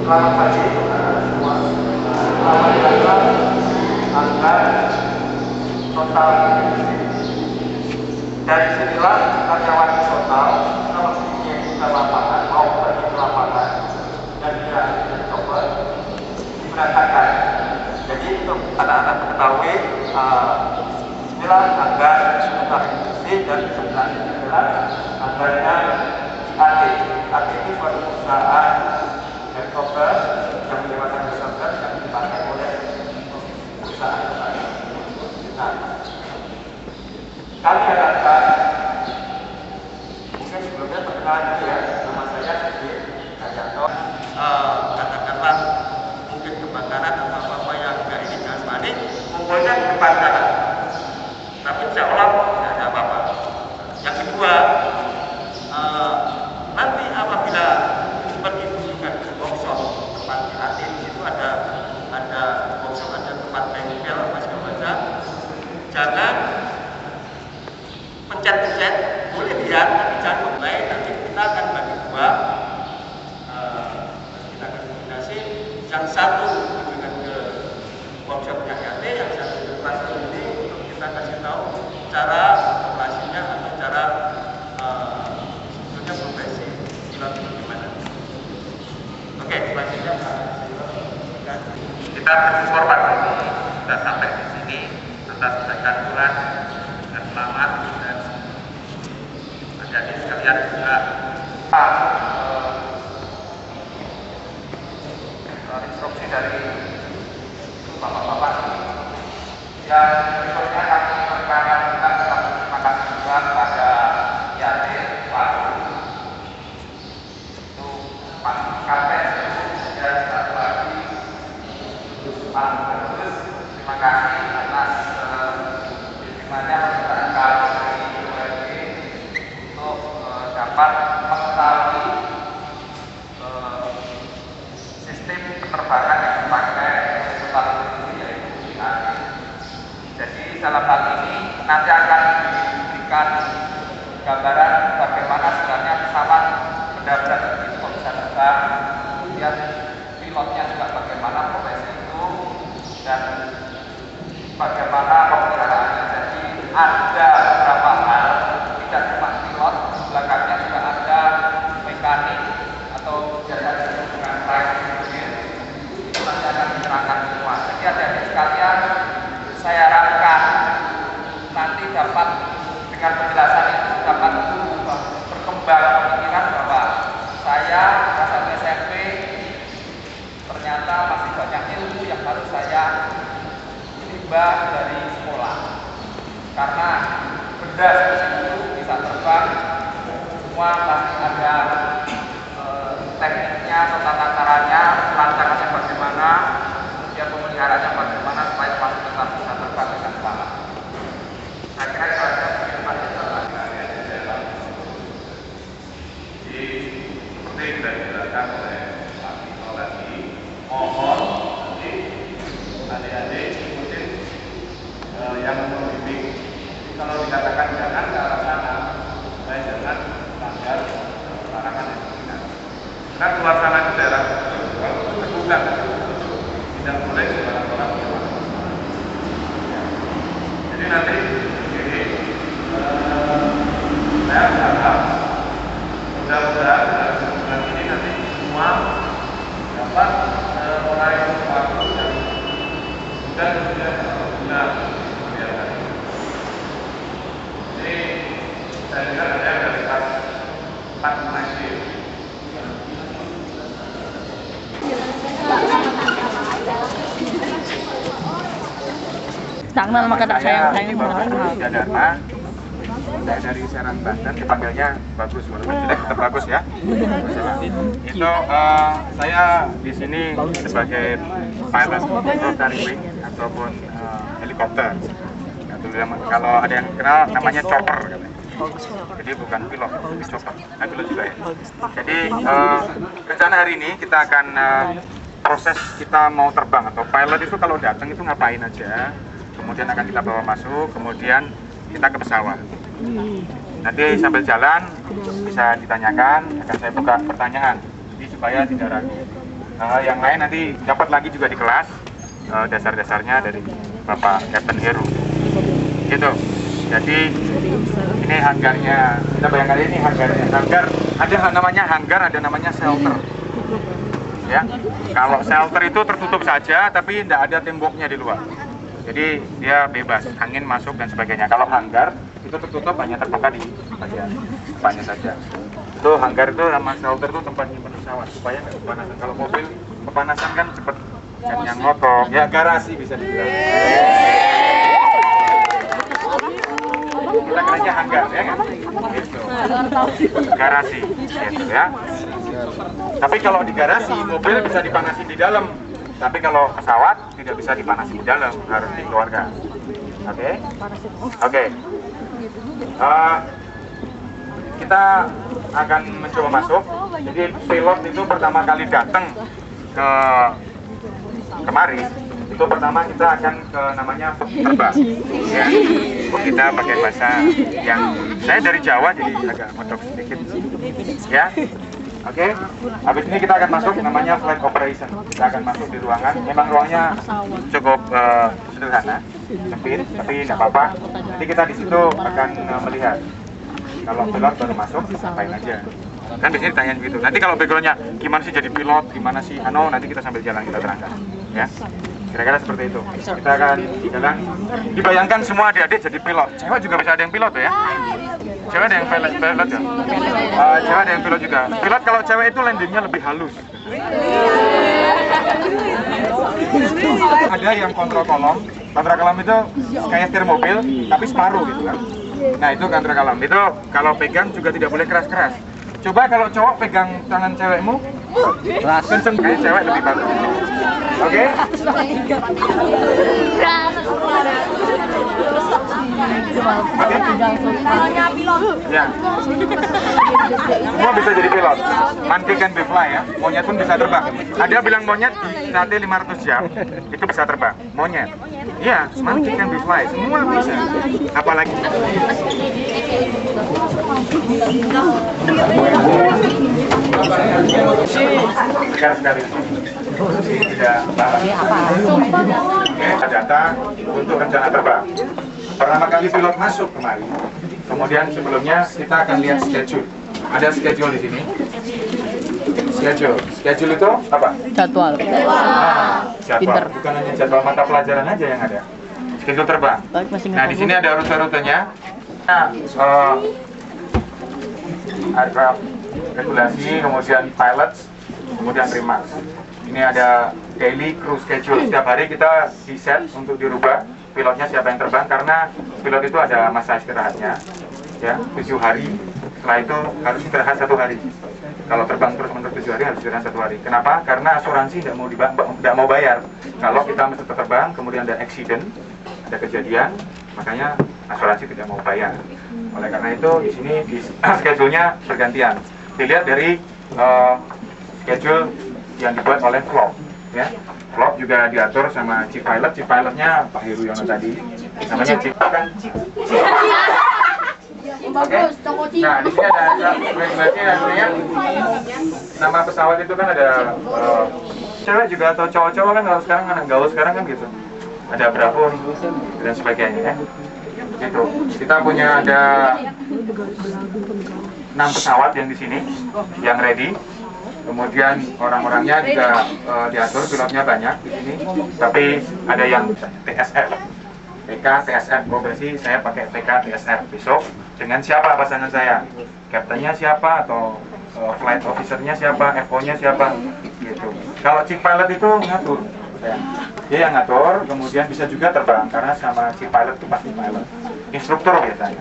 Selamat pagi semua. Alhamdulillah angka total dari sinilah karyawan total kalau ingin ke lapangan mau pergi ke lapangan dan dia coba diberangkatkan. Jadi untuk anak-anak mengetahui inilah anggaran tentang industri dan tentang adalah anggarannya AT. AT itu suatu perusahaan helikopter yang menyewakan helikopter yang dipakai oleh perusahaan tersebut. Nah, kami harapkan mungkin sebelumnya perkenalan dulu ya, nama saya Siti Kajanto. Katakanlah mungkin kebakaran atau apa yang enggak ini jangan panik, kumpulnya di depan sana. Tapi insya Allah tidak ada apa-apa. Yang kedua, nanti apabila seperti kunjungan ke workshop tempat kreatif itu ada workshop, ada tempat bengkel macam macam, jangan pencet-pencet, boleh lihat tapi jangan mulai. Nanti kita akan bagi dua, kita akan kombinasi. Yang satu kunjungan ke workshopnya KT, yang satu ke kelas ini untuk kita kasih tahu cara operasinya atau cara sebetulnya profesi pilot itu gimana. Oke, selanjutnya kita bersyukur Pak Doni sudah sampai di sini atas kedatangan dengan selamat dan adik-adik sekalian juga instruksi dari bapak-bapak yang berikutnya kami perkenalkan kita terima kasih juga kepada IAT Pak itu Pak Kapten dan satu lagi Pak Terus, terima kasih atas diterimanya permintaan kami dari UMG untuk dapat mengetahui sistem penerbangan yang dipakai pesawat ini yaitu IAT. Jadi dalam hal ini nanti akan diberikan gambaran bagaimana sebenarnya pesawat mendarat itu kok bisa terbang, kemudian pilotnya juga bagaimana profesi itu dan bagaimana pemeliharaannya. Jadi ada beberapa hal, tidak cuma pilot, belakangnya juga ada mekanik atau jasa dengan flight engineer, itu nanti akan diterangkan semua. Jadi adik-adik sekalian, saya harapkan nanti dapat dengan penjelasan itu dapat berkembang pemikiran bahwa saya masa SMP ternyata masih banyak ilmu yang harus saya timba dari sekolah, karena benda seperti itu bisa terbang semua pasti ada tekniknya atau tata caranya, perancangannya bagaimana, kemudian pemeliharaannya bagaimana supaya pasti tetap bisa terbang dengan selamat. Saya kira itu ada firman yang jadi seperti yang sudah dijelaskan oleh Pak Tito tadi, mohon nanti adik-adik ikutin yang membimbing. Kalau dikatakan jangan ke arah sana, saya jangan melanggar larangan yang diberikan. Karena luar sana itu daerah terbuka, tidak boleh sembarang orang lewat. Jadi nanti ini saya berharap mudah-mudahan dalam bulan ini nanti semua dapat meraih sesuatu yang mudah kemudian benar. Jadi saya lihat ada yang dari kelas 4 SD. Tangan maka tak sayang Dharma. Saya dari Serang, Banten, dipanggilnya Bagus, walaupun jelek tetap bagus ya. Itu saya di sini sebagai pilot rotary wing ataupun helikopter. Kalau ada yang kenal namanya chopper, jadi bukan pilot, tapi chopper. Nah, pilot juga ya. Jadi rencana hari ini kita akan proses kita mau terbang atau pilot itu kalau datang itu ngapain aja. Kemudian akan kita bawa masuk, kemudian kita ke pesawat. Nanti sambil jalan bisa ditanyakan, akan saya buka pertanyaan, jadi supaya tidak ragu. Yang lain nanti dapat lagi juga di kelas dasar-dasarnya dari Bapak Captain Heru. Gitu. Jadi ini hanggarnya. Kita bayangkan ini hanggarnya. Hanggar ada namanya hanggar, ada namanya shelter. Ya, kalau shelter itu tertutup saja, tapi tidak ada temboknya di luar. Jadi dia bebas, angin masuk dan sebagainya. Kalau hanggar itu tertutup, hanya terbuka di bagian depannya saja. Itu hanggar itu sama shelter itu tempat nyimpan pesawat supaya nggak kepanasan. Kalau mobil kepanasan kan cepet yang ngotok. Ya garasi bisa dibilang. Kita kerja hanggar ya kan? Gitu. Garasi, gitu ya. Tapi kalau di garasi mobil bisa dipanasin di dalam. Tapi kalau pesawat tidak bisa dipanasin di dalam, harus dikeluarkan. Oke? Oke. Kita akan mencoba masuk. Jadi pilot itu pertama kali datang ke kemari, itu pertama kita akan ke namanya terbang. Ya. Kita pakai bahasa yang saya dari Jawa jadi agak motok sedikit. Ya. Oke. Habis ini kita akan masuk namanya flight operation. Kita akan masuk di ruangan. Memang ruangnya cukup sederhana, sempit, tapi tidak apa-apa. Jadi kita di situ akan melihat. Kalau pilot baru masuk, ngapain aja. Kan biasanya ditanyain gitu. Nanti kalau backgroundnya gimana sih jadi pilot, gimana sih, nanti kita sambil jalan kita terangkan. Ya. Kira-kira seperti itu. Kita akan jalan. Dibayangkan semua adik-adik jadi pilot. Cewek juga bisa ada yang pilot ya. Cewek ada yang pilot ya. Cewek ada yang pilot juga. Pilot kalau cewek itu landingnya lebih halus. Ada yang kontrol kolom. Kontrol kolom itu kayak setir mobil, tapi separuh gitu kan. Nah itu kontrol kolom. Itu kalau pegang juga tidak boleh keras-keras. Coba kalau cowok pegang tangan cewekmu, kenceng kayak cewek lebih bagus. Oke? Ya. Semua bisa jadi pilot. Monkey can be fly ya. Monyet pun bisa terbang. Ada bilang monyet di KT 500 jam itu bisa terbang. Monyet. Iya, monkey can be fly. Semua bisa. Apalagi sekali tidak data untuk rencana terbang. Pertama kali pilot masuk kemari, kemudian sebelumnya kita akan lihat schedule. Ada schedule di sini. Schedule itu apa? Jadwal. Jadwal. Bukan hanya jadwal mata pelajaran aja yang ada. Schedule terbang. Nah di sini ada rute-rutenya. Nah, aircraft regulasi, kemudian pilots, kemudian remarks. Ini ada daily crew schedule. Setiap hari kita di set untuk dirubah pilotnya siapa yang terbang, karena pilot itu ada masa istirahatnya ya 7 hari. Setelah itu harus istirahat 1 hari. Kalau terbang terus menerus 7 hari harus istirahat 1 hari. Kenapa? Karena asuransi tidak mau bayar kalau kita mesti terbang kemudian ada accident, ada kejadian, makanya asuransi tidak mau bayar. Oleh karena itu di sini di schedule-nya bergantian. Dilihat dari schedule yang dibuat oleh Vlog, ya. Vlog juga diatur sama chief pilot. Chief pilotnya Pak Heru Yono tadi. Namanya chief kan. Oke. Nah di sini ada regulasi artinya nama pesawat itu kan ada cewek juga atau cowok-cowok kan kalau sekarang kan gaul sekarang kan gitu. Ada berapa dan sebagainya ya. Gitu. Kita punya ada 6 pesawat yang di sini yang ready. Kemudian orang-orangnya juga diatur, pilotnya banyak di sini. Tapi ada yang TSF, TK, TSF. Berarti saya pakai TK, TSF besok. Dengan siapa pasangan saya? Kaptennya siapa atau flight officernya siapa? FO-nya siapa? Gitu. Kalau chief pilot itu ngatur. Dia yang ngatur, kemudian bisa juga terbang karena sama chief pilot itu pasti pilot. Instruktur biasanya.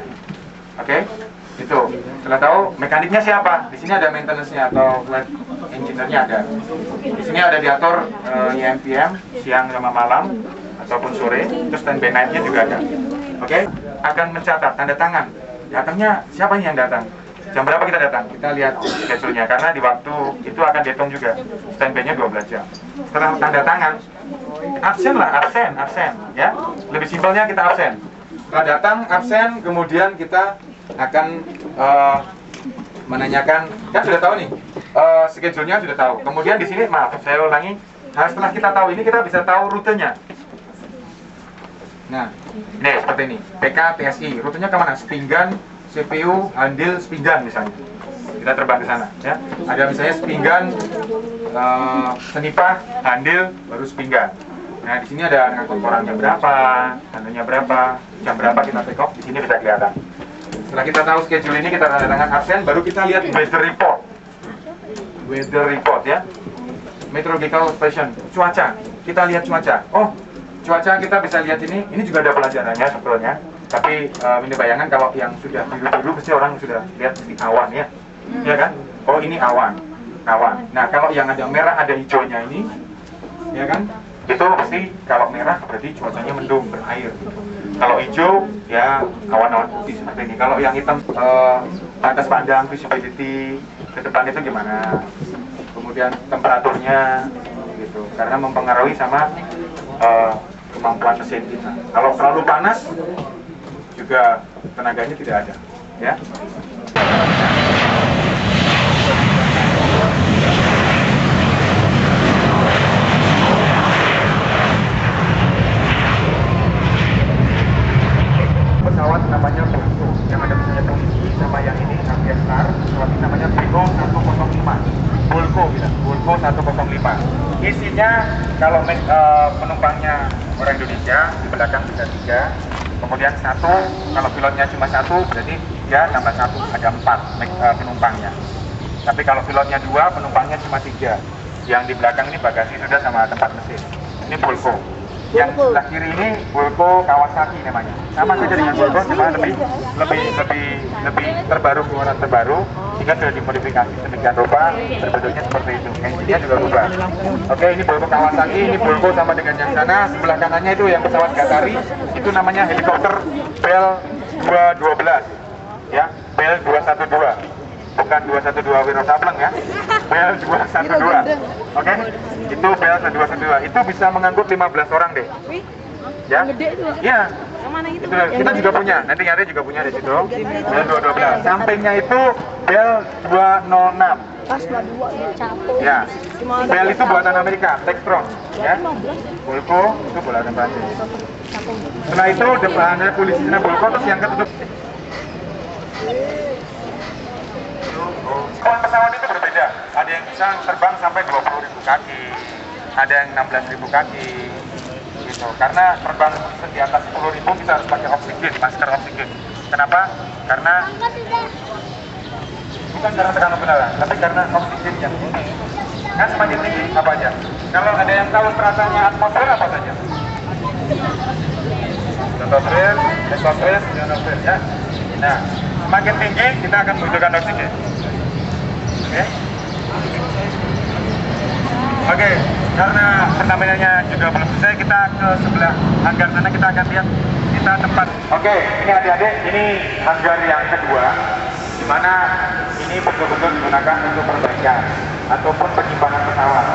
Oke? Itu. Setelah tahu mekaniknya siapa? Di sini ada maintenance-nya atau flight engineer-nya ada. Di sini ada diatur IMPM siang sama malam ataupun sore. Terus standby night-nya juga ada. Oke? Akan mencatat tanda tangan. Datangnya siapa yang datang? Jam berapa kita datang? Kita lihat schedule-nya karena di waktu itu akan dihitung juga. Standby-nya 12 jam. Setelah tanda tangan, absen lah, absen, ya. Lebih simpelnya kita absen. Setelah datang absen, kemudian kita akan menanyakan, kan sudah tahu nih schedule-nya sudah tahu. Kemudian di sini, maaf, saya ulangi. Setelah kita tahu ini, kita bisa tahu rutenya. Nah, ini seperti ini. PK, TSI, rutenya kemana? Sepinggan, CPU, Handil, Sepinggan misalnya. Kita terbang ke sana, ya. Ada misalnya Sepinggan, Senipah, Handil, baru Sepinggan. Nah, di sini ada ngangkut orangnya berapa, tandanya berapa, jam berapa kita take off, di sini bisa kelihatan. Setelah kita tahu schedule ini, kita tanda tangan absen, baru kita lihat weather report. Weather report, ya. Meteorological station, cuaca. Kita lihat cuaca. Oh, cuaca kita bisa lihat ini juga ada pelajarannya sebetulnya. Tapi ini bayangan kalau yang sudah biru-biru pasti orang sudah lihat di awan, ya. Ya kan? Oh, ini awan. Nah, kalau yang ada merah ada hijaunya ini, ya kan? Itu pasti kalau merah berarti cuacanya mendung, berair. Kalau hijau ya awan-awan putih seperti ini. Kalau yang hitam batas pandang, visibility ke depan itu gimana? Kemudian temperaturnya gitu. Karena mempengaruhi sama kemampuan mesin kita. Kalau terlalu panas juga tenaganya tidak ada, ya. Pesawat namanya Volvo, yang ada misalnya polisi sama yang ini Aviastar, pesawat ini namanya Volvo 105. Volvo bilang, Volvo 105. Isinya kalau penumpangnya orang Indonesia di belakang bisa 3, kemudian 1, kalau pilotnya cuma 1 berarti 3 tambah 1 ada 4 penumpangnya. Tapi kalau pilotnya 2, penumpangnya cuma 3. Yang di belakang ini bagasi sudah sama tempat mesin. Ini Volvo. Yang sebelah kiri ini Volvo Kawasaki namanya. Sama saja dengan Volvo, cuma lebih terbaru, keluaran terbaru, sehingga sudah dimodifikasi sedemikian rupa, bentuknya seperti itu. Engine-nya juga berubah. Oke, ini Volvo Kawasaki, ini Volvo sama dengan yang sana. Sebelah kanannya itu yang pesawat Gatari, itu namanya helikopter Bell 212, ya, Bell 212. Bukan 212 Wiro Sableng, ya. Bell 212. Oke? Itu Bell 212. Itu bisa mengangkut 15 orang deh. Ya. Iya. Itu kita juga punya. Nanti nyari juga punya di situ. Bell 212. Sampingnya itu Bell 206. Ya. Bell itu buatan Amerika, Textron, ya. Volvo itu buatan Prancis. Setelah itu depannya polisinya Volvo, terus yang ketutup. Pesawat itu berbeda, ada yang bisa terbang sampai 20.000 kaki, ada yang 16.000 kaki, gitu. Karena terbang di atas 10.000 kita harus pakai oksigen, masker oksigen. Kenapa? Karena bukan karena tekanan udara, tapi karena oksigen yang tinggi. Kan semakin tinggi apa aja? Kalau ada yang tahu perasaannya atmosfer apa saja? Stratosfer, mesosfer, ionosfer, ya. Nah, semakin tinggi kita akan membutuhkan oksigen. Oke, karena pertambangannya juga belum selesai, kita ke sebelah hanggar sana, kita akan lihat kita tempat. Oke, ini adik-adik, ini hanggar yang kedua, di mana ini betul-betul digunakan untuk perbaikan ataupun penyimpanan pesawat.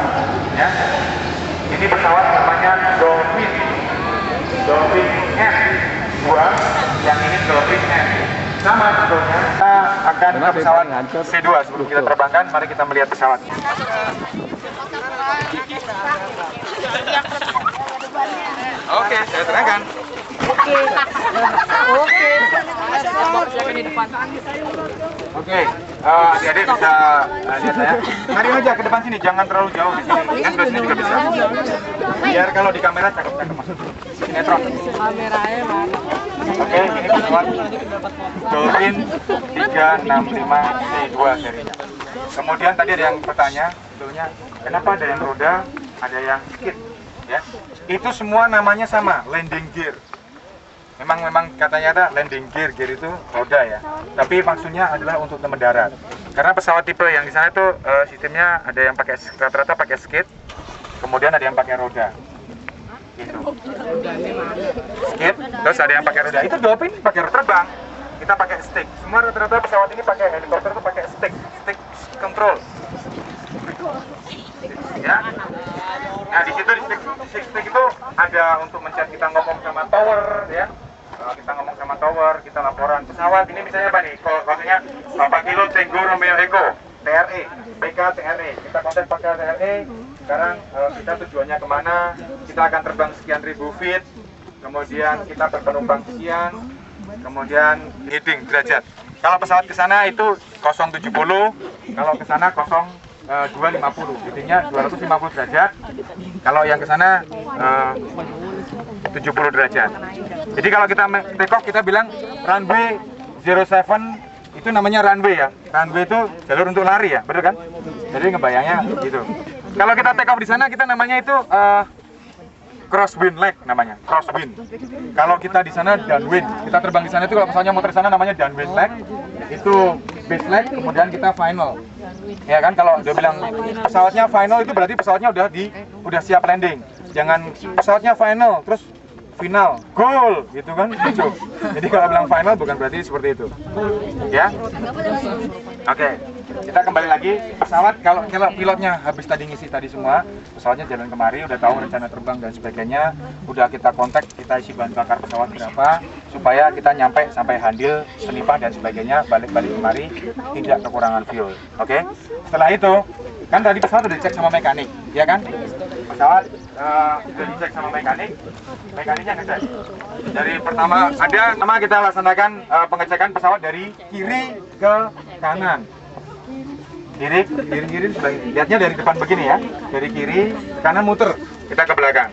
Ya, ini pesawat namanya Dolphin F2, yang ini Dolphin F. Sama sebetulnya, kita akan ke pesawat C2 sebelum kita terbangkan. Mari kita melihat pesawatnya. Oke, saya terangkan. Oke, adik-adik bisa lihat saya. Mari aja ke depan sini, jangan terlalu jauh di sini. Kan di sini juga bisa. Biar kalau di kamera cakep-cakep masuk. Sinetron. Oke, ini pesawat Dolphin 365 C2 serinya. Kemudian tadi ada yang bertanya, sebetulnya kenapa ada yang roda, ada yang skid, ya? Itu semua namanya sama, landing gear. Memang katanya ada landing gear itu roda, ya. Tapi maksudnya adalah untuk mendarat. Karena pesawat tipe yang di sana itu sistemnya ada yang pakai rata-rata pakai skid, kemudian ada yang pakai roda. Gitu. Skid, terus ada yang pakai roda. Itu Dolphin pakai roda terbang. Kita pakai stick. Semua rata-rata pesawat ini pakai helikopter itu pakai stick control. Ya. Nah, di situ di stick itu ada untuk mencet kita ngomong sama tower, ya. Kita ngomong sama tower, kita laporan pesawat ini misalnya apa nih? Kalau maksudnya Papa Kilo Tango Romeo Echo, TRE. PKTRE. Kita kontak PKTRE. Sekarang kita tujuannya kemana? Kita akan terbang sekian ribu feet. Kemudian kita berpenumpang sekian. Kemudian heading derajat. Kalau pesawat ke sana itu 070, kalau ke sana 0250. Headingnya 250 derajat. Kalau yang ke sana 70 derajat. Jadi kalau kita take off kita bilang runway 07 itu namanya runway ya. Runway itu jalur untuk lari ya, betul kan? Jadi ngebayangnya gitu. Kalau kita take off di sana kita namanya itu crosswind leg namanya, crosswind. Kalau kita di sana downwind, kita terbang di sana itu kalau pesawatnya muter di sana namanya downwind leg. Itu base leg, kemudian kita final. Ya kan kalau dia bilang pesawatnya final itu berarti pesawatnya udah siap landing. Jangan pesawatnya final terus final goal gitu kan lucu. Jadi kalau bilang final bukan berarti seperti itu ya. Oke, kita kembali lagi pesawat. Kalau pilotnya habis tadi ngisi tadi semua, pesawatnya jalan kemari udah tahu rencana terbang dan sebagainya, udah kita kontak, kita isi bahan bakar pesawat berapa supaya kita nyampe sampai Handil, Senipah dan sebagainya, balik-balik kemari tidak kekurangan fuel. Oke, setelah itu kan tadi pesawat udah dicek sama mekanik ya kan, pesawat sudah dicek sama mekaniknya ngecek. Dari pertama kita laksanakan pengecekan pesawat dari kiri ke kanan. Kiri sebelah ini. Lihatnya dari depan begini ya. Dari kiri ke kanan muter, kita ke belakang.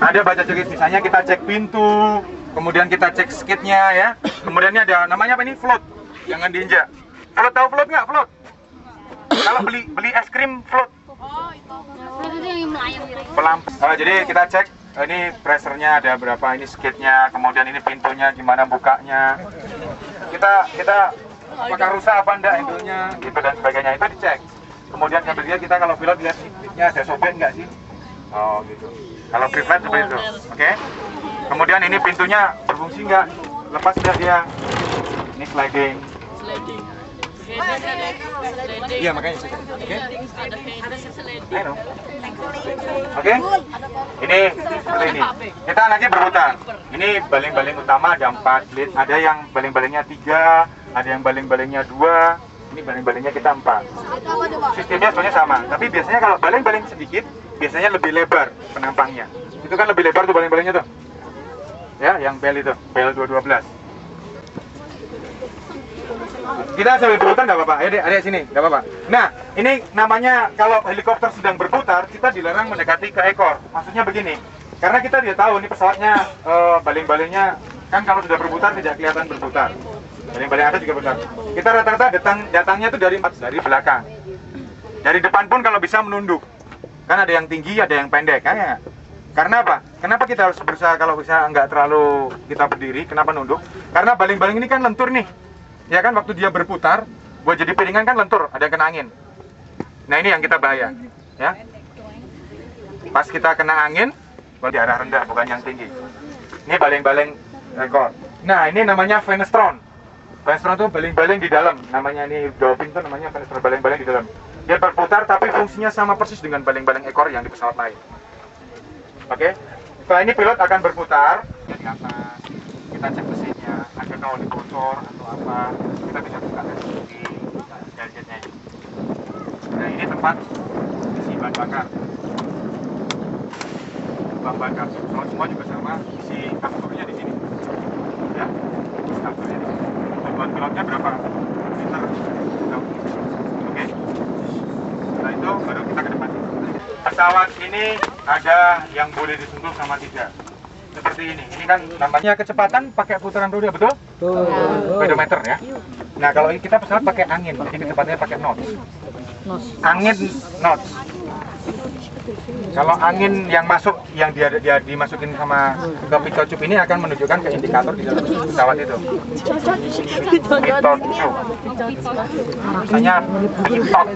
Ada baca cekis, misalnya kita cek pintu, kemudian kita cek skidnya ya. Kemudian ini ada namanya apa ini? Float. Jangan diinjak. Float, tahu float nggak? Float. Kalau beli es krim float. Jadi kita cek ini pressure-nya ada berapa, ini skidnya, kemudian ini pintunya gimana bukanya. Kita apakah rusak apa enggak handle-nya gitu dan sebagainya, itu dicek. Kemudian sambil lihat kita kalau pilot lihat skidnya ada sobek enggak sih. Oh gitu. Kalau pre-flight seperti itu. Oke. Kemudian ini pintunya berfungsi enggak? Lepas enggak dia? Ini sliding. Iya makanya. Oke. Oke. Ini seperti ini. Kita nanti berputar. Ini baling-baling utama ada 4 lead. Ada yang baling-balingnya 3, ada yang baling-balingnya 2. Ini baling-balingnya kita 4. Sistemnya sebenarnya sama. Tapi biasanya kalau baling-baling sedikit, biasanya lebih lebar penampangnya. Itu kan lebih lebar tuh baling-balingnya tuh. Ya, yang bel itu, bel 212. Kita sambil berputar nggak apa-apa, ayo dek sini, nggak apa-apa. Nah, ini namanya kalau helikopter sedang berputar, kita dilarang mendekati ke ekor. Maksudnya begini, karena kita tidak tahu ini pesawatnya baling-balingnya kan kalau sudah berputar tidak kelihatan berputar. Baling-baling atas juga berputar. Kita rata-rata datangnya itu dari belakang. Dari depan pun kalau bisa menunduk. Kan ada yang tinggi, ada yang pendek, kan ya? Karena apa? Kenapa kita harus berusaha kalau bisa nggak terlalu kita berdiri? Kenapa nunduk? Karena baling-baling ini kan lentur nih. Ya kan waktu dia berputar, buat jadi piringan kan lentur, ada yang kena angin. Nah ini yang kita bahaya, ya. Pas kita kena angin, di arah rendah, bukan yang tinggi. Ini baling-baling ekor. Nah ini namanya fenestron. Fenestron itu baling-baling di dalam. Namanya ini dolphin itu namanya fenestron, baling-baling di dalam. Dia berputar tapi fungsinya sama persis dengan baling-baling ekor yang di pesawat lain. Oke. Setelah ini pilot akan berputar di atas. Kita cek mesinnya, ada kalau bocor atau apa, kita bisa buka dari gadgetnya. Nah ini tempat isi bahan bakar. Bahan bakar semua juga sama, isi afturnya di sini. Ya, isi afturnya di sini. Buat pilotnya berapa liter? Oke. Setelah itu baru kita ke depan. Pesawat ini ada yang boleh disentuh sama tidak. Seperti ini kan namanya kecepatan pakai putaran roda, betul? Speedometer ya. Nah kalau kita pesawat pakai angin, jadi kecepatannya pakai knots. Angin knots. Kalau angin yang masuk, yang dia dimasukin sama ke pitot tube ini akan menunjukkan ke indikator di dalam pesawat itu. Pitot tube. Misalnya pitot.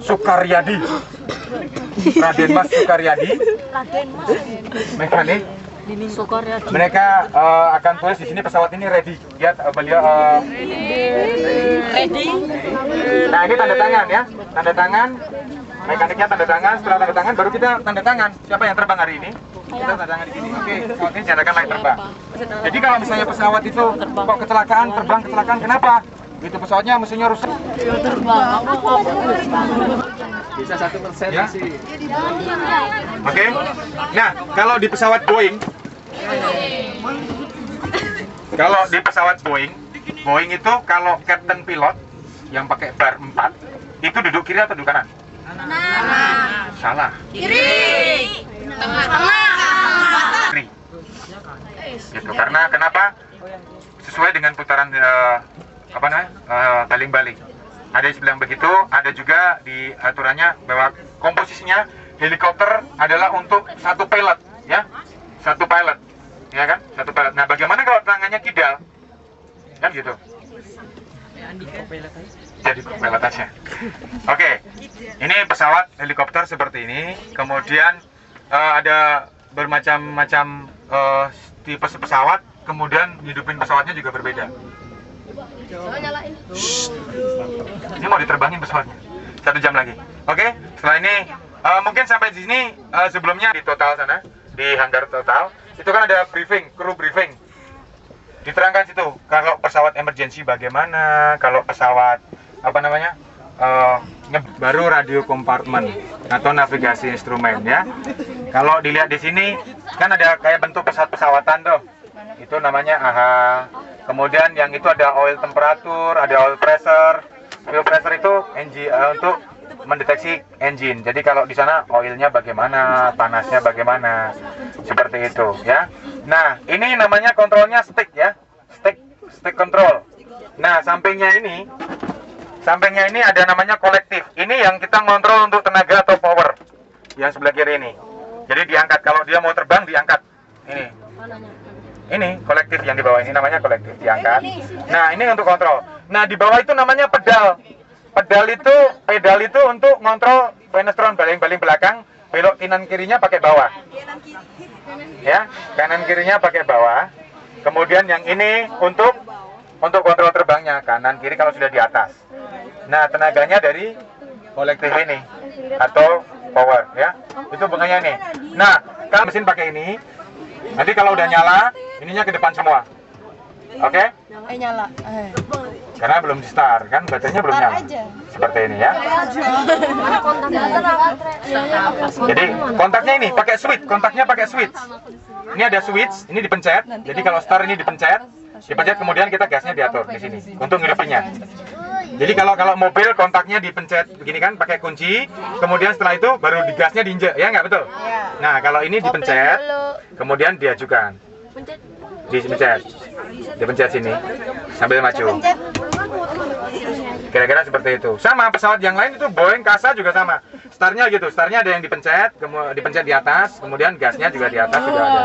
Sukaryadi. Raden Mas Sukaryadi, mekanik. Mereka akan tulis di sini pesawat ini ready. Lihat beliau ready. Nah ini tanda tangan ya, tanda tangan. Mekaniknya tanda tangan. Setelah tanda tangan baru kita tanda tangan. Siapa yang terbang hari ini? Kita tanda tangan di sini. Oke, pesawat ini dinyatakan layak terbang. Jadi kalau misalnya pesawat itu kok kecelakaan, terbang kecelakaan, kenapa? Itu pesawatnya mesinnya rusak. Bisa 1% Ya. sih. Oke. Nah, kalau di pesawat Boeing, Boeing itu kalau captain pilot yang pakai bar 4 itu duduk kiri atau duduk kanan? Salah. Kiri. Tengah. Kiri. Gitu. Karena kenapa? Sesuai dengan putaran baling-baling. Ada yang bilang begitu, ada juga di aturannya bahwa komposisinya helikopter adalah untuk satu pilot, ya, satu pilot, ya kan, satu pilot. Nah, bagaimana kalau tangannya kidal, kan gitu? Jadi pilot aja. Oke, ini pesawat helikopter seperti ini. Kemudian ada bermacam-macam tipe pesawat. Kemudian hidupin pesawatnya juga berbeda. Ini mau diterbangin pesawatnya 1 jam lagi. Oke, setelah ini mungkin sampai di sini. Sebelumnya di Total sana, di hanggar Total itu kan ada briefing, kru briefing. Diterangkan situ kalau pesawat emergency bagaimana, kalau pesawat baru radio kompartemen atau navigasi instrumen, ya. Kalau dilihat di sini kan ada kayak bentuk pesawat-pesawatan tuh. Itu namanya AHA. Kemudian yang itu ada oil temperatur, ada oil pressure. Oil pressure itu untuk mendeteksi engine. Jadi kalau di sana oilnya bagaimana, panasnya bagaimana, seperti itu, ya. Nah, ini namanya kontrolnya stick, ya, stick control. Nah, sampingnya ini ada namanya kolektif. Ini yang kita kontrol untuk tenaga atau power. Yang sebelah kiri ini. Jadi diangkat, kalau dia mau terbang diangkat. Ini kolektif yang di bawah ini namanya kolektif, diangkat. Nah, ini untuk kontrol. Nah, di bawah itu namanya pedal. Pedal itu untuk ngontrol penestron baling-baling belakang, belok kanan kirinya pakai bawah. Ya, kanan kirinya pakai bawah. Kemudian yang ini untuk kontrol terbangnya, kanan kiri kalau sudah di atas. Nah, tenaganya dari kolektif ini atau power, ya. Itu bunganya ini. Nah, kalau mesin pakai ini, nanti kalau udah nyala, ininya ke depan semua. Oke? Nyala. Karena belum di start, kan baterainya belum nyala. Seperti ini, ya. Jadi kontaknya ini pakai switch, kontaknya pakai switch. Ini ada switch, ini dipencet. Jadi kalau start ini dipencet kemudian kita gasnya diatur di sini untuk ngidupinnya. Jadi kalau mobil kontaknya dipencet begini kan pakai kunci, kemudian setelah itu baru digasnya diinjek, ya nggak betul? Nah, kalau ini dipencet, kemudian diajukan. Dipencet sini sambil maju. Kira-kira seperti itu. Sama pesawat yang lain itu Boeing, Kasa juga sama. Startnya gitu, startnya ada yang dipencet di atas, kemudian gasnya juga di atas sudah ada.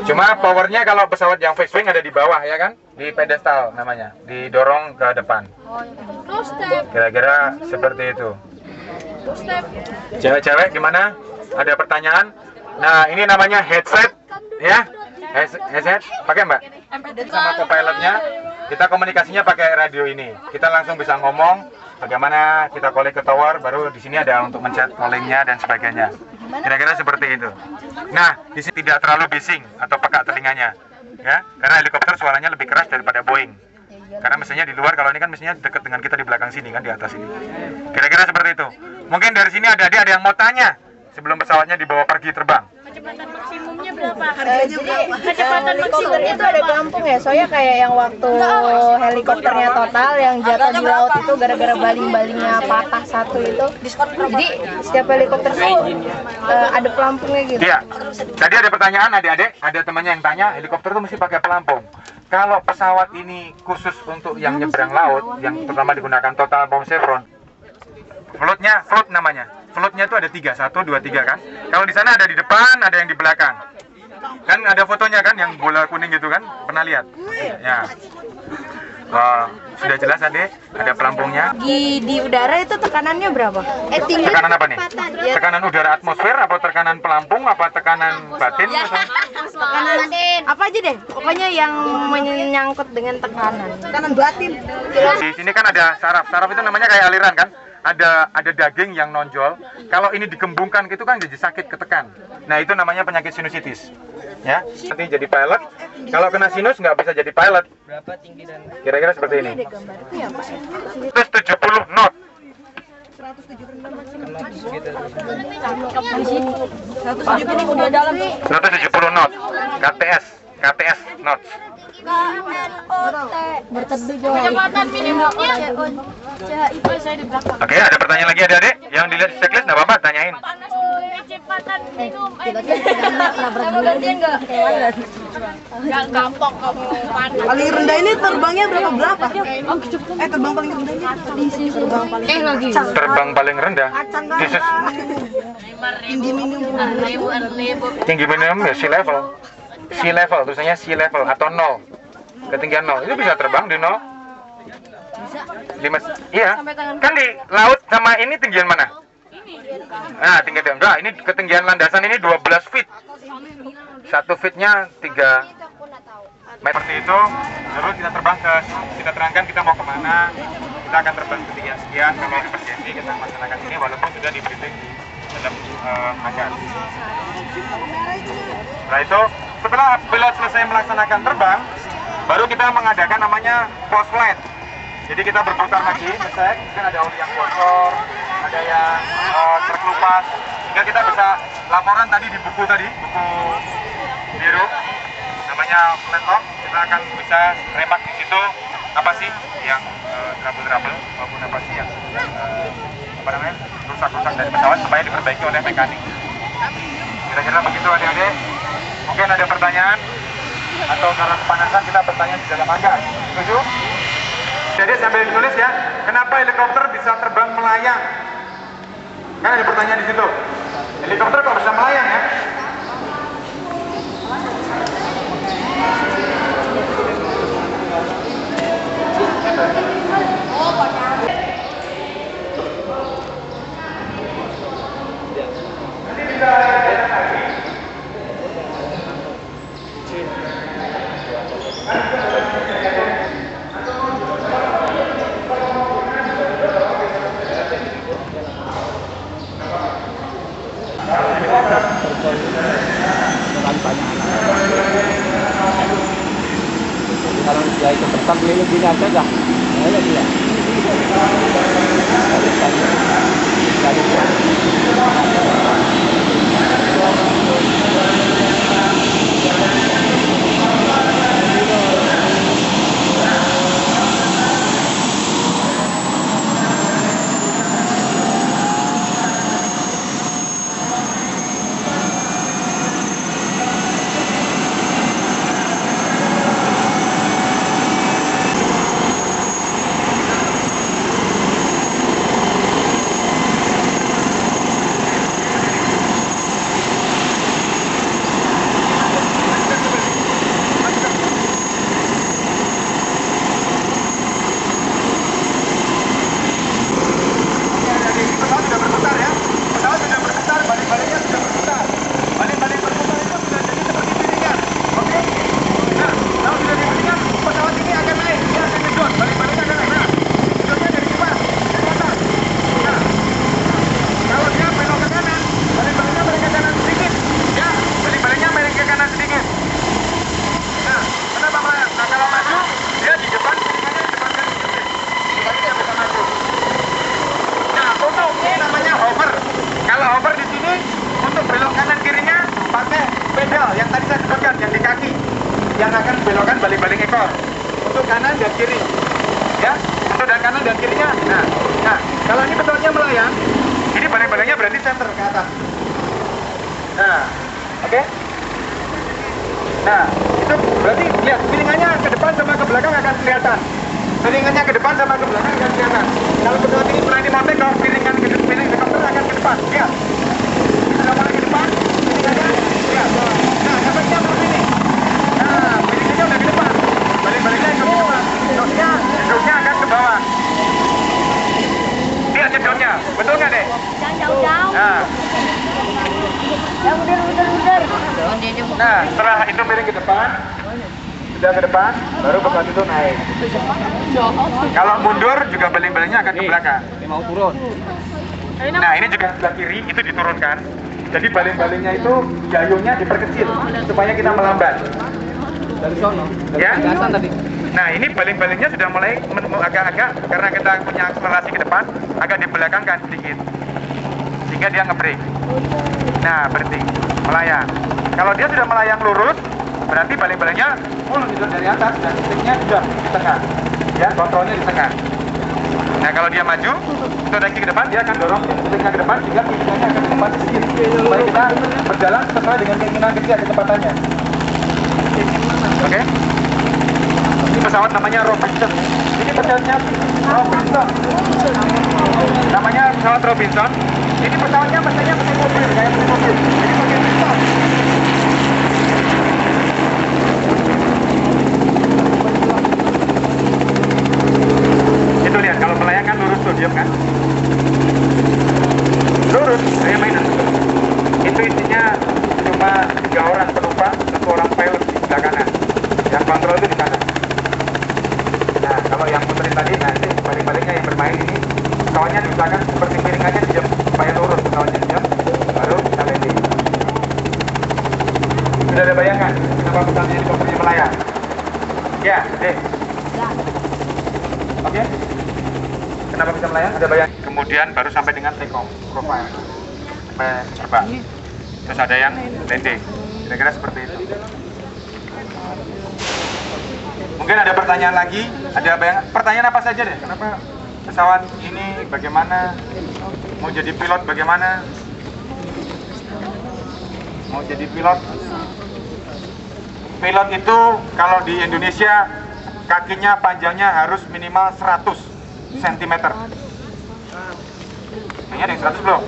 Cuma powernya kalau pesawat yang fixed wing ada di bawah, ya kan? Di pedestal namanya, didorong ke depan. Kira-kira seperti itu. Cewek-cewek gimana? Ada pertanyaan? Nah, ini namanya headset, ya. Headset, pakai Mbak? Sama co-pilotnya, kita komunikasinya pakai radio ini. Kita langsung bisa ngomong bagaimana kita calling ke tower, baru di sini ada untuk mencet callingnya dan sebagainya. Kira-kira seperti itu. Nah, di sini tidak terlalu bising atau peka telinganya, ya, karena helikopter suaranya lebih keras daripada Boeing. Karena mesinnya di luar, kalau ini kan mesinnya dekat dengan kita di belakang sini kan, di atas ini. Kira-kira seperti itu. Mungkin dari sini ada yang mau tanya sebelum pesawatnya dibawa pergi terbang. Kecepatan maksimumnya berapa? Harganya berapa? Kecepatan maksimum itu ada pelampung ya? Soalnya kayak yang waktu helikopternya Total yang jatuh di laut itu gara-gara baling-balingnya patah satu itu. Jadi setiap helikopter tuh ada pelampungnya gitu. Iya. Tadi ada pertanyaan adik-adik, ada temannya yang tanya helikopter tuh mesti pakai pelampung. Kalau pesawat ini khusus untuk yang nyebrang laut, yang terutama digunakan Total Bomb Chevron, float namanya. Floatnya itu ada 3, 1, 2, 3 kan. Kalau di sana ada di depan, ada yang di belakang. Kan ada fotonya kan, yang bola kuning gitu kan, pernah lihat? Ya. Sudah jelas adik, ada pelampungnya. Di udara itu tekanannya berapa? Tinggi. Tekanan apa nih? Tekanan udara atmosfer, apa tekanan pelampung, apa tekanan batin? Tekanan apa aja deh, pokoknya yang menyangkut dengan tekanan. Tekanan batin. Di sini kan ada saraf. Saraf itu namanya kayak aliran kan? Ada daging yang nonjol. Kalau ini digembungkan gitu kan jadi sakit, ketekan. Nah, itu namanya penyakit sinusitis. Ya, nanti jadi pilot. Kalau kena sinus nggak bisa jadi pilot. Berapa tinggi dan Kira-kira seperti ini. Ada gambarnya ya Pak ya? 170 knot. gitu. 170 knot. KTS knot. Berteduh jauh. Kecepatan minimumnya itu saya di belakang. Oke, ada pertanyaan lagi adik-adik? Yang dilihat di checklist nggak apa-apa, tanyain. Kecepatan minum nggak gampang kamu panas. Paling rendah ini terbangnya berapa? Terbang paling rendahnya terbang paling Terbang paling rendah. Tinggi minimum ya sea level. Sea level, tulisannya sea level atau 0. Ketinggian 0. Itu bisa terbang di 0. Iya. Kan di laut sama ini tinggian mana? Nah, tinggian enggak, ini ketinggian landasan ini 12 feet. 1 feetnya 3 meter. Seperti itu, terus kita terangkan kita mau kemana, kita akan terbang ketinggian sekian, kalau ini emergency kita melaksanakan ini walaupun sudah di briefing dalam hangar. Setelah itu, setelah pilot selesai melaksanakan terbang, baru kita mengadakan namanya post flight. Jadi kita berputar lagi, ngecek, mungkin ada oli yang bocor, ada yang terkelupas, sehingga kita bisa laporan tadi di buku biru, namanya flight log. Kita akan bisa remark di situ apa sih yang trouble maupun apa sih yang rusak-rusak dari pesawat supaya diperbaiki oleh mekanik. Kira-kira begitu adik-adik. Mungkin ada pertanyaan atau karena kepanasan kita bertanya di dalam hangar. Setuju? Jadi sambil ditulis ya, kenapa helikopter bisa terbang melayang? Kan ada pertanyaan di situ. Helikopter kok bisa melayang ya? Kalau dia itu tetap keliling gini aja dah. Ayo dia. yang akan belokkan baling-baling ekor untuk kanan dan kiri, ya, untuk dan kanan dan kirinya. Nah, kalau ini pesawatnya melayang, ini baling-balingnya berarti center ke atas. Nah, oke. Nah, itu berarti lihat piringannya ke depan sama ke belakang akan kelihatan. Piringannya ke depan sama ke belakang akan kelihatan. Kalau pesawat ini pernah dimontek, kalau piringan ke depan, piring helikopter akan ke depan. Lihat. Sudah mulai ke depan, piringannya lihat. Nah, efeknya seperti ini. Nah, piringannya udah ke depan. Balik-baliknya ke depan. Hidungnya akan ke bawah. Lihat jedotnya, betul nggak deh? Jangan jauh-jauh. Nah. Ya mundur. Nah, setelah itu miring ke depan, sudah ke depan, baru pesawat itu naik. Kalau mundur juga baling-balingnya akan ke belakang. Ini mau turun. Nah, ini juga sebelah kiri itu diturunkan. Jadi baling-balingnya itu gayungnya diperkecil supaya kita melambat. Dari sono. Ya. Tadi. Nah, ini baling-balingnya sudah mulai agak-agak karena kita punya akselerasi ke depan, agak dibelakangkan sedikit. Sehingga dia nge-brake. Nah, berhenti, melayang. Kalau dia sudah melayang lurus, berarti baling-balingnya full gitu dari atas dan sticknya sudah di tengah. Ya, kontrolnya di tengah. Nah, kalau dia maju, direksi ke depan, dia akan dorong sticknya ke depan sehingga keinginannya akan ke depan sedikit. Supaya kita berjalan sesuai dengan keinginan kita kecepatannya. Oke? Ini pesawat namanya Robinson. Ini pesawatnya Robinson. Namanya pesawat Robinson. Ini pesawatnya mesinnya mesin mobil, kayak mesin mobil. Jadi pakai piston. Itu lihat, kalau melayang kan lurus tuh, diam kan? Lurus, saya mainan. Itu isinya cuma 3 orang penumpang, 1 orang pilot di sebelah kanan. Yang kontrol itu di kanan. Nah, kalau yang puterin tadi, nanti balik-baliknya yang bermain ini, pesawatnya diusahakan seperti piringannya diam, supaya lurus pesawatnya diam, baru kita landing. Sudah ada bayangan kenapa pesawatnya helikopternya melayang? Ya, deh. Oke? Kenapa bisa melayang? Ada bayangan. Kemudian baru sampai dengan take off, profile, sampai terbang. Terus ada yang landing. Kira-kira seperti itu. Mungkin ada pertanyaan lagi, ada pertanyaan apa saja deh. Kenapa pesawat ini bagaimana? Mau jadi pilot bagaimana? Mau jadi pilot? Pilot itu kalau di Indonesia kakinya panjangnya harus minimal 100 cm. Kayaknya ada yang 100 belum?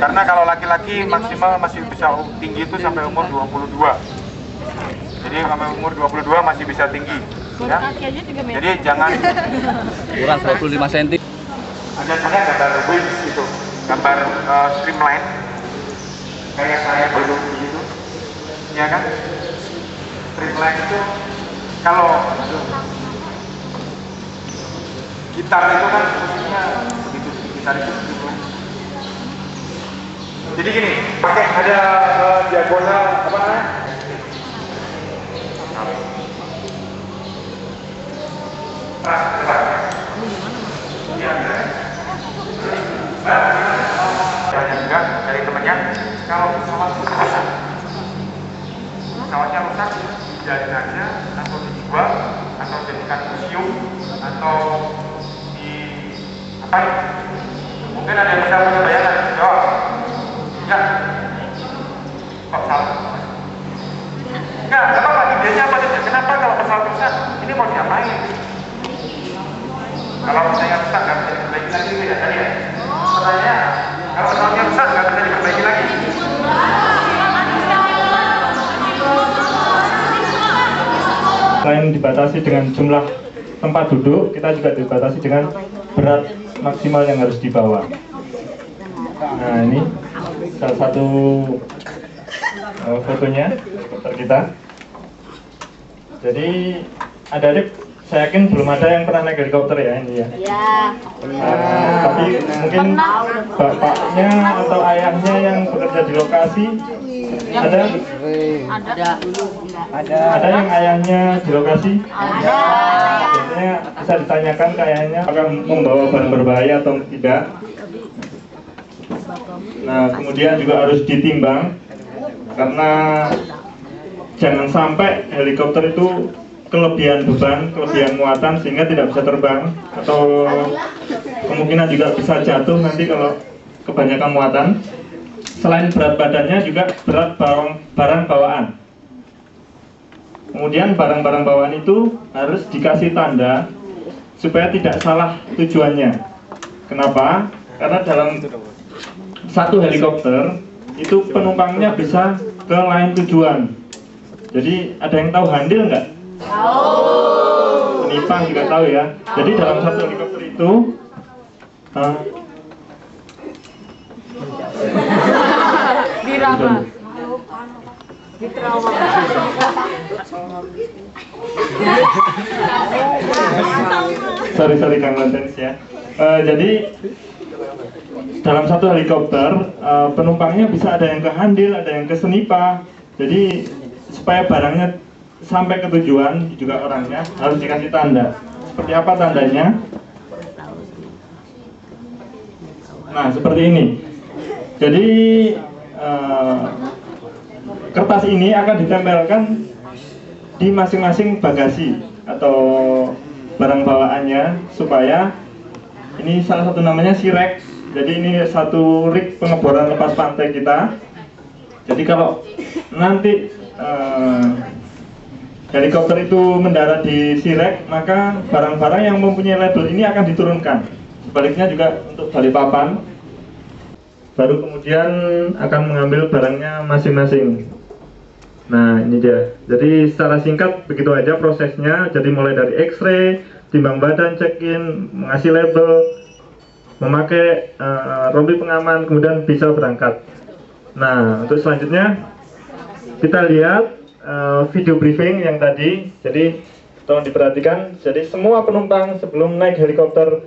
Karena kalau laki-laki maksimal masih bisa tinggi itu sampai umur 22. Jadi sampai umur 22 masih bisa tinggi, ya. Jadi jangan Kurang 25 cm. ada gambar wings itu, gambar streamline kayak saya dulu begitu, ya kan? Streamline itu kalau gitar itu kan musiknya begitu, gitar itu streamline. Jadi gini, pakai ada diagonal apa namanya? Banyak juga dari temannya kalau pesawat rusak, pesawatnya rusak dibiarin aja atau dijual atau jadikan museum atau di apa ya? Mungkin ada yang bisa punya bayangan, jawab. Enggak. Kok salah? Enggak apa-apa, idenya apa saja. Kenapa kalau pesawat rusak, ini mau diapain? Kalau misalnya rusak, nggak bisa diperbaiki lagi, tidak tadi ya? Pertanyaannya, kalau pesawatnya rusak, nggak bisa diperbaiki lagi? Selain dibatasi dengan jumlah tempat duduk, kita juga dibatasi dengan berat maksimal yang harus dibawa. Nah, ini salah satu fotonya helikopter kita. Jadi adik-adik, saya yakin belum ada yang pernah naik helikopter ya ini ya. Tapi mungkin bapaknya atau ayahnya yang bekerja di lokasi ada yang ayahnya di lokasi. Biasanya bisa ditanyakan ke ayahnya apakah membawa barang berbahaya atau tidak. Nah, kemudian juga harus ditimbang karena jangan sampai helikopter itu kelebihan beban, kelebihan muatan sehingga tidak bisa terbang, atau kemungkinan juga bisa jatuh nanti kalau kebanyakan muatan. Selain berat badannya juga berat barang bawaan. Kemudian barang-barang bawaan itu harus dikasih tanda supaya tidak salah tujuannya. Kenapa? Karena dalam satu helikopter itu penumpangnya bisa ke lain tujuan. Jadi ada yang tahu handil nggak? Penumpang juga tahu ya. Jadi dalam satu helikopter itu Diraba. sorry Kang Lantens ya. Jadi dalam satu helikopter penumpangnya bisa ada yang ke Handil, ada yang ke Senipa. Jadi supaya barangnya sampai ke tujuan juga orangnya harus dikasih tanda. Seperti apa tandanya? Nah, seperti ini. Jadi kertas ini akan ditempelkan di masing-masing bagasi atau barang bawaannya, supaya ini salah satu namanya Sirex. Jadi ini satu rig pengeboran lepas pantai kita. Jadi kalau nanti helikopter itu mendarat di Sirex, maka barang-barang yang mempunyai label ini akan diturunkan. Sebaliknya juga untuk Balikpapan, baru kemudian akan mengambil barangnya masing-masing. Nah, ini dia. Jadi secara singkat begitu aja prosesnya. Jadi mulai dari X-ray, timbang badan, check-in, mengasih label, memakai rompi pengaman, kemudian bisa berangkat. Nah, untuk selanjutnya kita lihat video briefing yang tadi. Jadi tolong diperhatikan. Jadi semua penumpang sebelum naik helikopter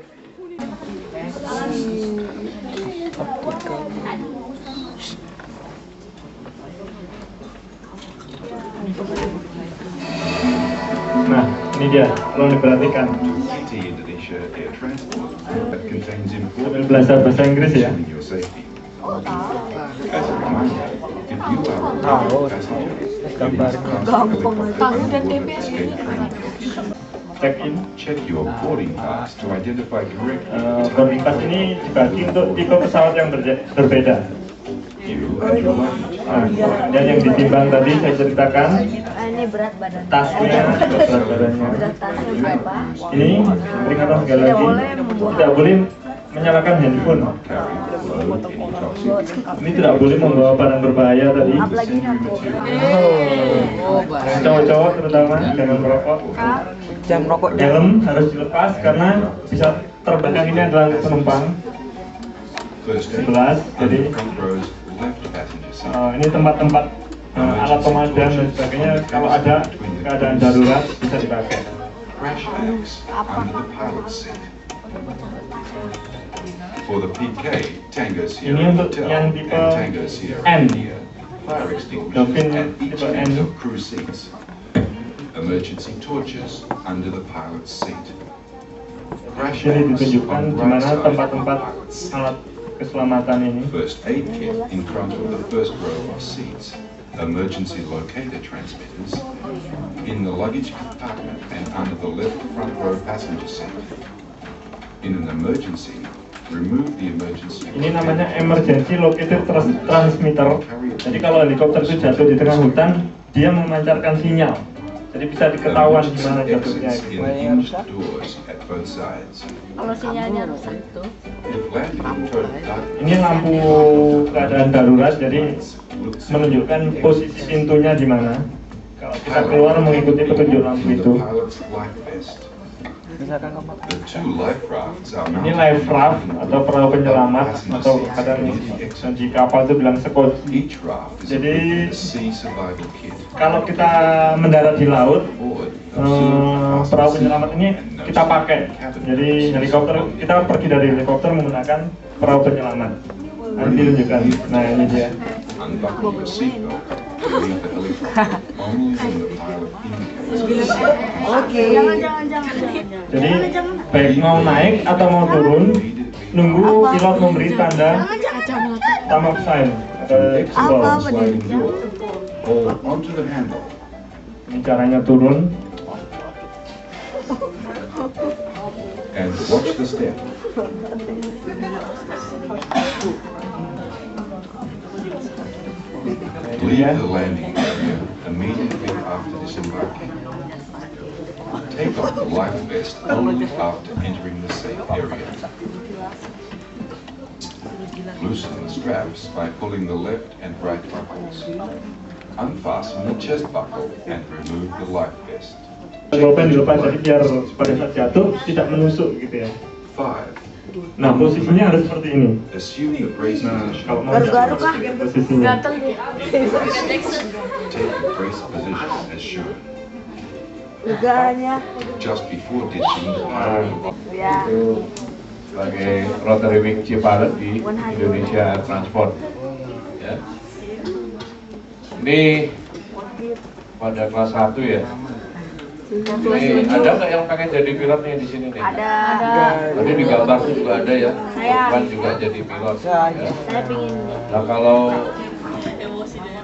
nah, ini dia, tolong diperhatikan. Sambil belajar bahasa Inggris ya. Check-in. Boarding pass ini dibagi untuk tipe pesawat yang berbeda. Dan yang ditimbang tadi saya ceritakan, Ini berat badan. tasnya, berat badannya. Berat tasnya berapa? Ini peringatan sekali lagi, tidak boleh menyalakan handphone. Ini tidak boleh membawa barang berbahaya tadi. Apalagi narkoba. Cowok-cowok terutama jangan merokok. Jam rokok Helm harus dilepas karena bisa terbakar. Ini adalah penumpang 11. Jadi ini tempat-tempat alat pemadam dan sebagainya. Kalau ada keadaan darurat bisa dipakai. Ini untuk yang tipe N, Dolphin tipe N. Emergency torches under the pilot's seat. Jadi ditunjukkan di mana tempat-tempat alat keselamatan ini. First aid kit in front of the first row of seats. Emergency locator transmitters in the luggage compartment and under the left front row passenger seat. In an emergency, remove the emergency. Ini namanya emergency locator transmitter. Jadi kalau helikopter itu jatuh di tengah hutan, dia memancarkan sinyal. Jadi bisa diketahuan di mana jatuhnya. Kalau sinyalnya rusak tuh. Ini lampu keadaan darurat, jadi menunjukkan posisi pintunya di mana. Kalau kita keluar mengikuti petunjuk lampu itu. Ini life raft atau perahu penyelamat, atau kadang di kapal itu bilang sekot. Jadi kalau kita mendarat di laut, perahu penyelamat ini kita pakai. Jadi helikopter, kita pergi dari helikopter menggunakan perahu penyelamat. Nanti ditunjukkan. Nah, ini dia. Oke. Jadi baik mau naik atau mau turun, nunggu pilot memberi tanda thumb up sign atau simbol. Ini caranya turun. And watch the step. Leave the landing area immediately after disembarking. Take off the life vest only after entering the safe area. Loosen the straps by pulling the left and right buckles. Unfasten the chest buckle and remove the life vest. Bolpen dilepas jadi biar pada saat jatuh tidak menusuk gitu ya. 5. Nah, posisinya harus seperti ini. Assuming a brace Nah, position. kalau mau jatuh posisinya. Take the brace position as shown. Teganya. Just before ditching the pilot. Ya. sebagai Rotary Wing Chief Pilot di Indonesia Air Transport. Ya. Ini pada kelas 1 ya. Ini ada nggak yang pengen jadi pilotnya di sini nih? Ada. Tadi di gambar juga ada ya. Kan juga jadi pilot. Ya. Nah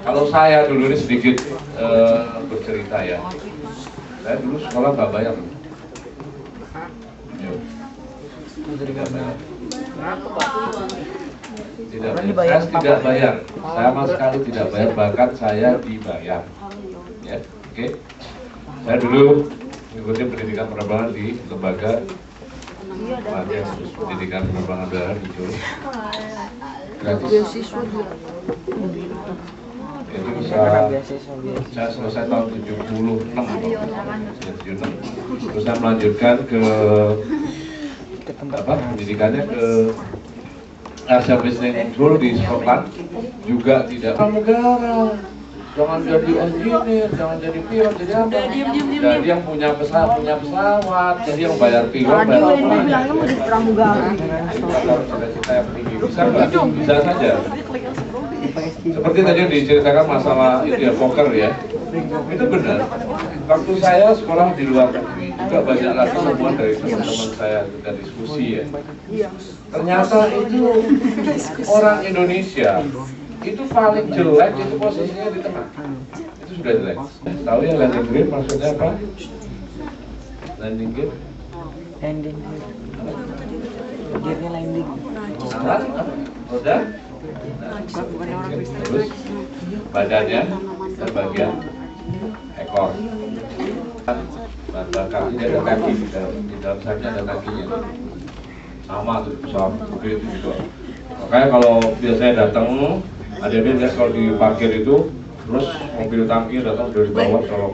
kalau saya dulu ini sedikit bercerita ya. Saya dulu sekolah nggak bayar. Tidak bayar. Saya tidak bayar. Sama sekali tidak bayar. Bahkan saya dibayar. Ya, oke. Saya dulu mengikuti pendidikan penerbangan di lembaga pendidikan penerbangan udara di Jolo. Gratis. Itu saya selesai tahun 76. Terus saya melanjutkan ke pendidikannya ke Air Service Control di Scotland, juga tidak pramugara. Jangan jadi engineer, jangan jadi pilot, jadi apa? Jadi yang punya pesawat, jadi yang bayar pilot, bayar bilangnya mau jadi pramugara. Kalau cita-cita yang tinggi bisa nggak? Bisa saja. Seperti tadi yang diceritakan masalah itu ya, poker ya. Itu benar. Waktu saya sekolah di luar negeri juga banyak lagi temuan dari teman-teman saya kita diskusi ya. Ternyata itu orang Indonesia itu paling jelek itu posisinya di tengah. Itu sudah jelek. Tahu ya landing gear maksudnya apa? Landing gear? Landing gear. Gearnya landing. Tangan, roda. Terus badannya dan bagian ekor. Bahan bakar ini ada kaki di dalam sayapnya ada kakinya. Sama tuh pesawat itu juga. Makanya kalau biasanya datang ada lihat kalau di parkir itu terus mobil tangki datang dari bawah colok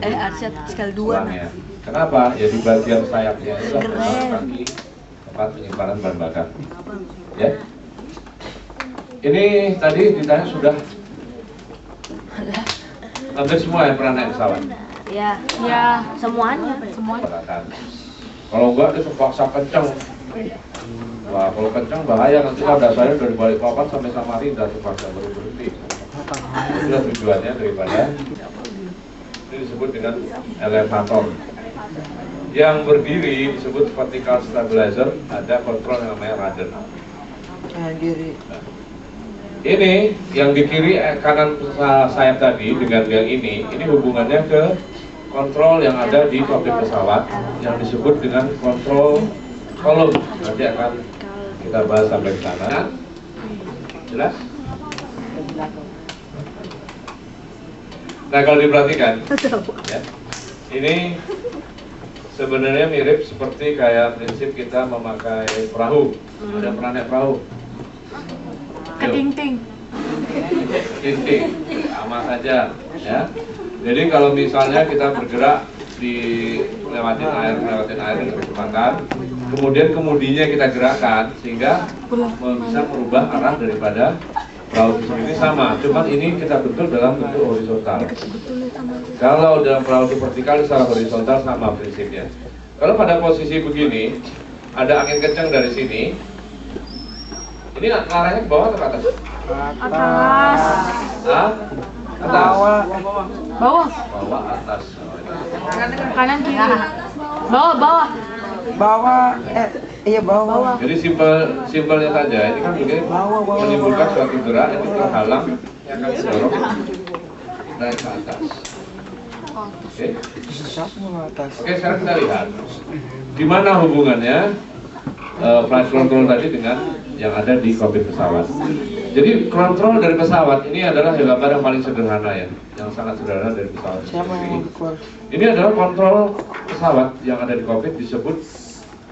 sekali dua. Kenapa? Ya di bagian sayapnya itu ada kaki tempat penyimpanan bahan bakar. Ya. Ini tadi ditanya sudah hampir semua yang pernah naik pesawat. Ya, semuanya. Kalau enggak itu terpaksa kenceng. Wah, kalau kenceng bahaya, nanti ada saya dari Balikpapan sampai Samarinda terpaksa baru berhenti. Itulah tujuannya daripada ini disebut dengan elevator. Yang berdiri disebut vertical stabilizer, ada kontrol yang namanya rudder. Ini yang di kiri kanan sayap tadi dengan yang ini hubungannya ke kontrol yang ada di kokpit pesawat yang disebut dengan kontrol kolom. Nanti akan kita bahas sampai ke sana. Jelas? Nah kalau diperhatikan, ya, ini sebenarnya mirip seperti kayak prinsip kita memakai perahu. Ada pernah naik perahu? Ketinting. Ketinting, sama saja, ya. Jadi kalau misalnya kita bergerak di lewatin air dengan kecepatan, kemudian kemudinya kita gerakkan sehingga bisa merubah arah daripada perahu itu sendiri sama. Cuman ini kita bentuk dalam bentuk horizontal. Kalau dalam perahu itu vertikal secara horizontal sama prinsipnya. Kalau pada posisi begini ada angin kencang dari sini. Ini arahnya ke bawah atau ke atas? Atas. Hah? Atas? Bawah. Bawah, atas. Kanan kiri. Bawah. Iya bawah. Jadi simpelnya saja. Ini kan begini menimbulkan suatu gerak itu terhalang yang akan didorong naik ke atas. Oke, sekarang kita lihat di mana hubungannya flight control tadi dengan yang ada di kokpit pesawat. Jadi kontrol dari pesawat ini adalah gambar yang paling sederhana ya, yang sangat sederhana dari pesawat sendiri. Ini adalah kontrol pesawat yang ada di kokpit disebut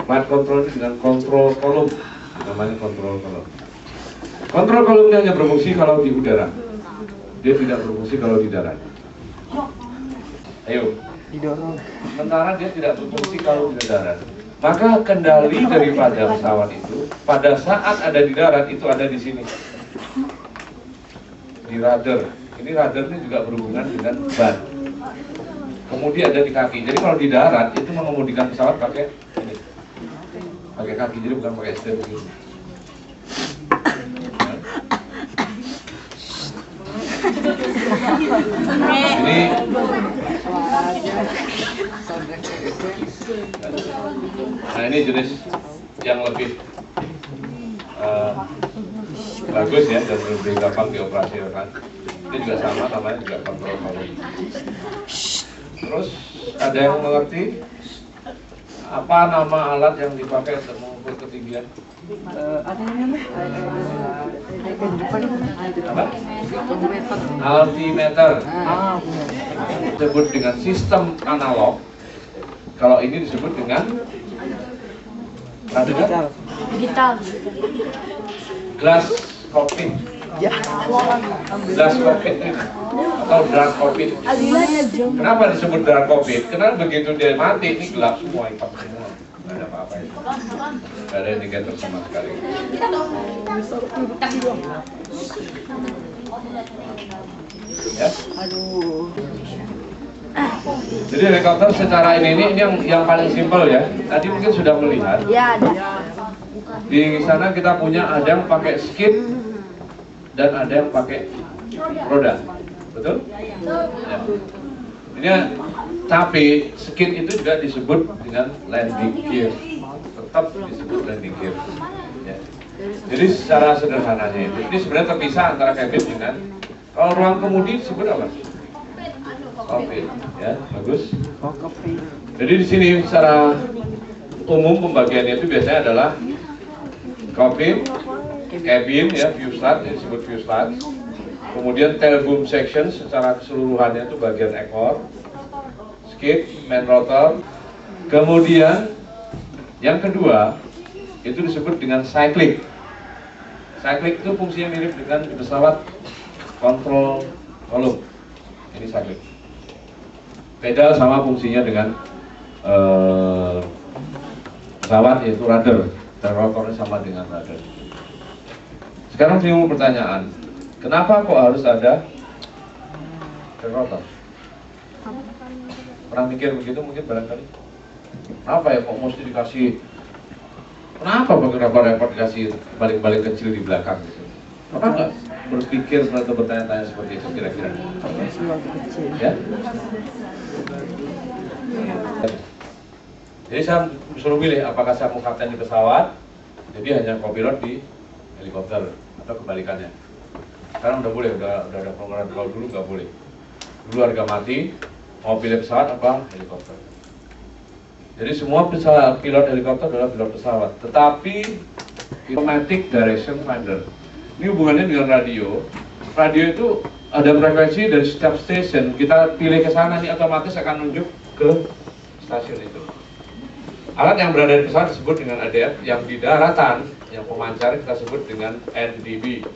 flight control dengan kontrol kolom, namanya kontrol kolom. Kontrol kolomnya hanya berfungsi kalau di udara, dia tidak berfungsi kalau di darat. Ayo, sementara dia tidak berfungsi kalau di darat. Maka kendali daripada pesawat itu pada saat ada di darat itu ada di sini, di rudder. Ini rudder ini juga berhubungan dengan ban. Kemudian ada di kaki. Jadi kalau di darat itu mengemudikan pesawat pakai ini. pakai kaki, jadi bukan pakai setir begitu. Ini nah ini jenis yang lebih bagus ya dan lebih gampang dioperasikan. Ini juga sama, namanya juga kontrol volume. Terus ada yang mengerti apa nama alat yang dipakai untuk mengukur ketinggian? Apa? Altimeter. Disebut dengan sistem analog. Kalau ini disebut dengan Digital. glass cockpit. Glass cockpit ini atau dark cockpit. Kenapa disebut dark cockpit? Karena begitu dia mati ini gelap semua, hitam semua. Nggak ada apa-apa itu. Nggak ada indikator sama sekali. Ya. Jadi helikopter secara ini yang paling simpel ya. Tadi mungkin sudah melihat. Ya, ada. Di sana kita punya ada yang pakai skid dan ada yang pakai roda, betul? Ya. Ini tapi skid itu juga disebut dengan landing gear, tetap disebut landing gear. Ya. Jadi secara sederhananya itu, ini sebenarnya terpisah antara cabin dengan kalau ruang kemudi disebut apa? Cockpit, ya bagus. Jadi di sini secara umum pembagiannya itu biasanya adalah cockpit, cabin ya, fuselage, disebut fuselage. Kemudian tail boom section secara keseluruhannya itu bagian ekor, skid, main rotor. Kemudian yang kedua itu disebut dengan cyclic. Cyclic itu fungsinya mirip dengan pesawat kontrol volume. Ini cyclic. Pedal sama fungsinya dengan pesawat yaitu rudder, dan rotornya sama dengan rudder. Sekarang timbul pertanyaan, kenapa kok harus ada rotor? Pernah mikir begitu mungkin barangkali? Kenapa ya kok mesti dikasih? Kenapa repot-repot dikasih baling-baling kecil di belakang gitu? Apa enggak berpikir atau bertanya-tanya seperti itu kira-kira? Ya? Jadi saya suruh pilih apakah saya mau kapten di pesawat, jadi hanya kopilot di helikopter atau kebalikannya. Sekarang udah boleh, udah ada pelonggaran. Kalau dulu nggak boleh. Dulu harga mati, mau pilih pesawat apa helikopter. Jadi semua pesawat pilot helikopter adalah pilot pesawat, tetapi automatic direction finder. Ini hubungannya dengan radio. Radio itu ada frekuensi dari setiap stasiun. Kita pilih ke sana nih otomatis akan nunjuk ke stasiun itu. Alat yang berada di pesawat disebut dengan ADF, yang di daratan, yang pemancar kita sebut dengan NDB.